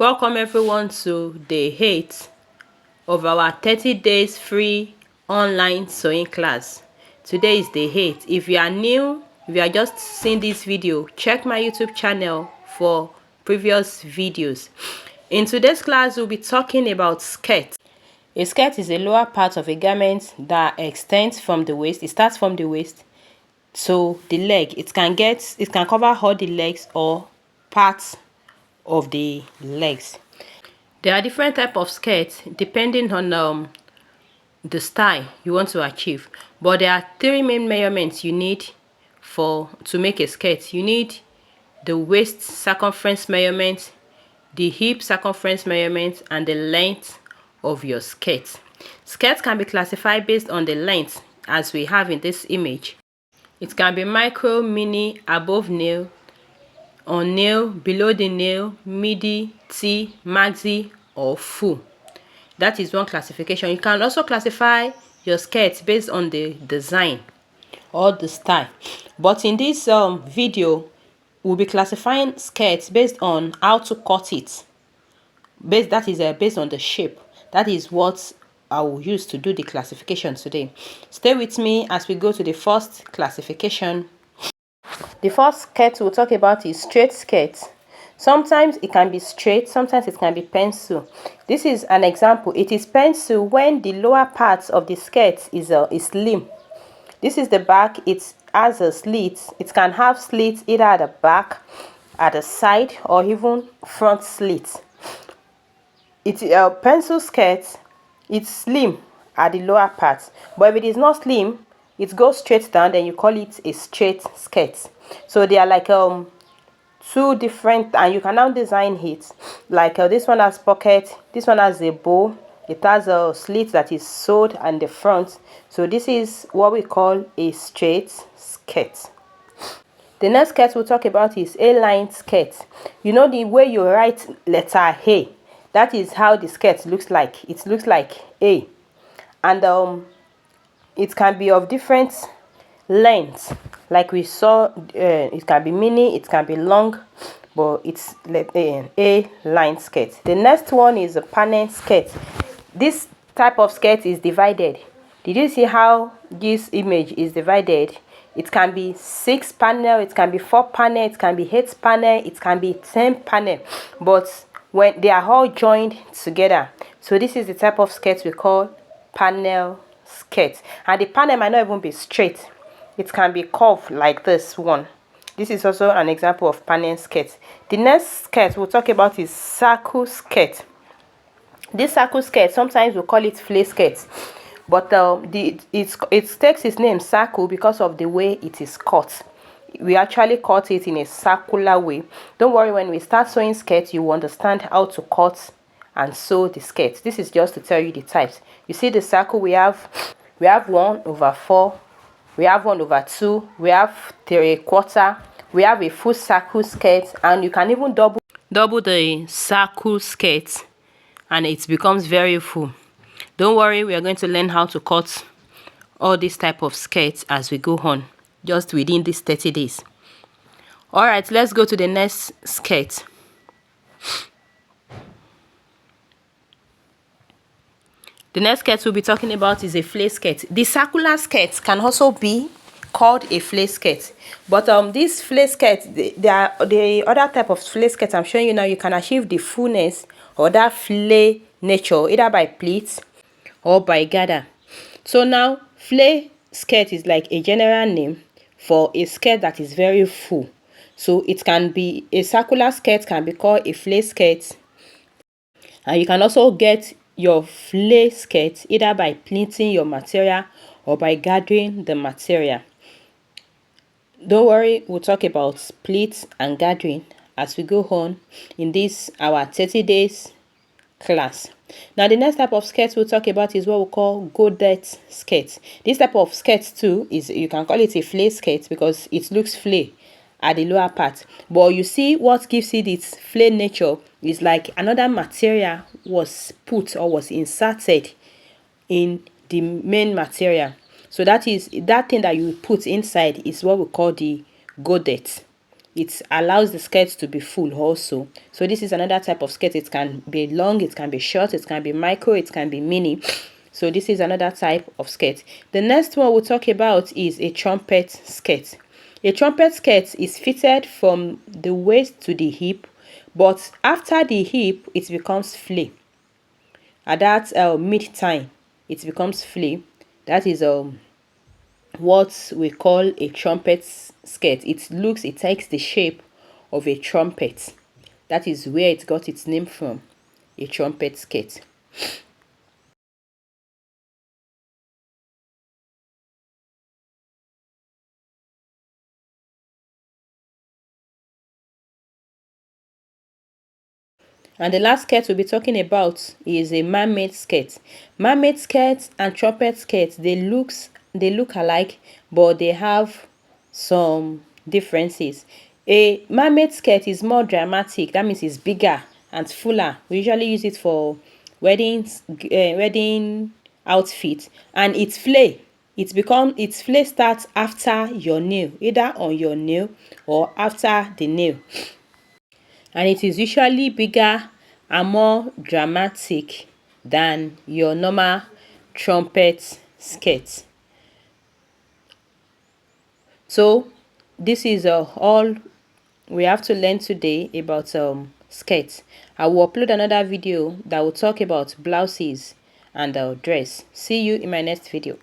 Welcome everyone to day 8 of our 30 days free online sewing class. Today is day 8. If you are new, if you are just seeing this video, check my YouTube channel for previous videos. In today's class, we'll be talking about skirt. A skirt is a lower part of a garment that extends from the waist. It starts from the waist to the leg. It can cover all the legs or parts of the legs. There are different types of skirts depending on the style you want to achieve, but there are 3 main measurements you need to make a skirt. You need the waist circumference measurement, the hip circumference measurement, and the length of your skirt. Skirts can be classified based on the length, as we have in this image. It can be micro, mini, above nail, on nail, below the nail, midi, T, maxi, or full. That is one classification. You can also classify your skirt based on the design or the style. But in this video, we'll be classifying skirts based on how to cut it. Based on the shape. That is what I will use to do the classification today. Stay with me as we go to the first classification. The first skirt we'll talk about is straight skirt. Sometimes it can be straight, sometimes it can be pencil. This is an example. It is pencil when the lower part of the skirt is slim. This is the back. It has a slit. It can have slits either at the back, at the side, or even front slit. It's a pencil skirt. It's slim at the lower part, but if it is not slim, it goes straight down, then you call it a straight skirt. So they are like two different, and you can now design it like this one has pocket, this one has a bow, it has a slit that is sewed on the front. So this is what we call a straight skirt. The next skirt we'll talk about is A-line skirt. You know the way you write letter A, that is how the skirt looks like. It looks like A, and it can be of different lengths, like we saw. It can be mini, it can be long, but it's a line skirt. The next one is a panel skirt. This type of skirt is divided. Did you see how this image is divided? It can be 6 panel, it can be 4 panel, it can be 8 panel, it can be 10 panel, but when they are all joined together. So this is the type of skirt we call panel skirt, and the panel might not even be straight. It can be curved like this one. This is also an example of panel skirt. The next skirt we'll talk about is circle skirt. This circle skirt, sometimes we call it flare skirt, but it takes its name circle because of the way it is cut. We actually cut it in a circular way. Don't worry, when we start sewing skirts, you will understand how to cut and sew the skirt. This is just to tell you the types. You see the circle, we have 1/4, we have 1/2, we have 3/4, we have a full circle skirt, and you can even double the circle skirt and it becomes very full. Don't worry, we are going to learn how to cut all these type of skirts as we go on, just within these 30 days. All right, let's go to the next skirt. The next skirt we'll be talking about is a flare skirt. The circular skirt can also be called a flare skirt, but this flare skirt, the other type of flare skirt I'm showing you now, you can achieve the fullness or that flare nature either by pleats or by gather. So now flare skirt is like a general name for a skirt that is very full. So it can be a circular skirt, can be called a flare skirt, and you can also get your flare skirt either by pleating your material or by gathering the material. Don't worry, we'll talk about pleats and gathering as we go on in this our 30 days class. Now the next type of skirt we'll talk about is what we call godette skirt. This type of skirt too is, you can call it a flare skirt because it looks flare at the lower part, but you see what gives it its flare nature is like another material was put or was inserted in the main material. So that is that thing that you put inside is what we call the godette. it allows the skirt to be full also. So this is another type of skirt. It can be long, it can be short, it can be micro, it can be mini. So this is another type of skirt. The next one we'll talk about is a trumpet skirt. A trumpet skirt is fitted from the waist to the hip, but after the hip it becomes flare. At that mid time it becomes flare. That is what we call a trumpet skirt. It takes the shape of a trumpet. That is where it got its name from, a trumpet skirt. And the last skirt we'll be talking about is a man-made skirt. Man-made skirts and trumpet skirts, they look alike, but they have some differences. A man-made skirt is more dramatic. That means it's bigger and fuller. We usually use it for wedding outfit, and its flare starts after your nail, either on your nail or after the nail, and it is usually bigger and more dramatic than your normal trumpet skirt. So this is all we have to learn today about skirts. I will upload another video that will talk about blouses and dress. See you in my next video.